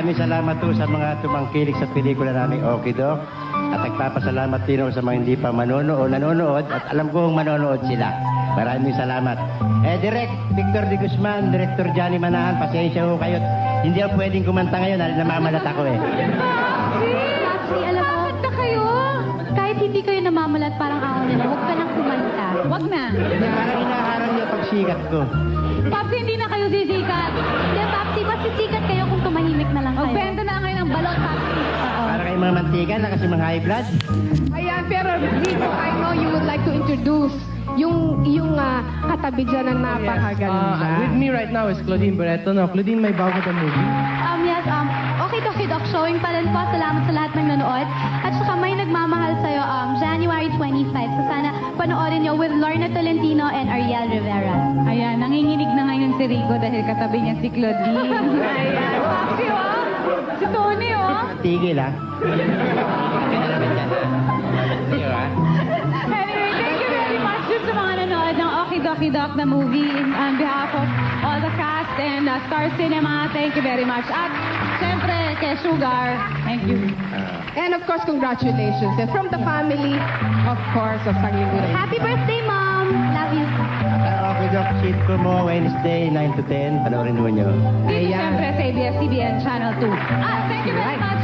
Maraming salamat po sa mga tumangkilik sa pelikula namin, Okay Doc. At nagpapasalamat din ako sa mga hindi pa nanonood at alam kong manonood sila. Maraming salamat. Direct Victor de Guzman, Director Johnny Manahan, pasensya ho kayo. Hindi ako pwedeng kumanta ngayon, namamalat ako eh. Actually, alam mo, Bakit na kayo? kahit hindi kayo namamalat parang ako nila, huwag ka nang kumanta. Wag na. Hindi, parang inaharang niya pagsikat ko. Papi, hindi na kayo sisikat. Hindi, Papsi, mas sisikat kayo kung tumahimik na lang kayo. Magbenta na ngayon ng balot, Papi. Oo. Para kayong mga mantika na kasi mga high blood. Ayan, pero Rico, I know you would like to introduce yung katabi dyan na napakaganda. With me right now is Claudine Barreto. No, Claudine, may bago the movie. Yes, Okay Doc, showing pa rin po. Salamat sa lahat ng nanood. At saka may nagmamahal sa'yo, January 25. So sana panoorin niyo with Lorna Tolentino and Ariel Rivera. Ayan, nanginginig na ngayon si Rico dahil katabi niya si Claudine. Ayan, Papi, oh. Si Tony, oh. Tigil ha. Anyway, thank you very much dun sa mga nanood ng Okie Doc na movie on behalf of all the cast and Star Cinema. Thank you very much. At syempre, kay Sugar, thank you. And of course, congratulations. And from the family, of course, of Sangliburay. Happy birthday, Mom! Love you. Okay Doc, shit ko mo Wednesday 9 to 10. Panoorin mo nyo. Dito Ayan. syempre sa ABS-CBN Channel 2. Thank you very much,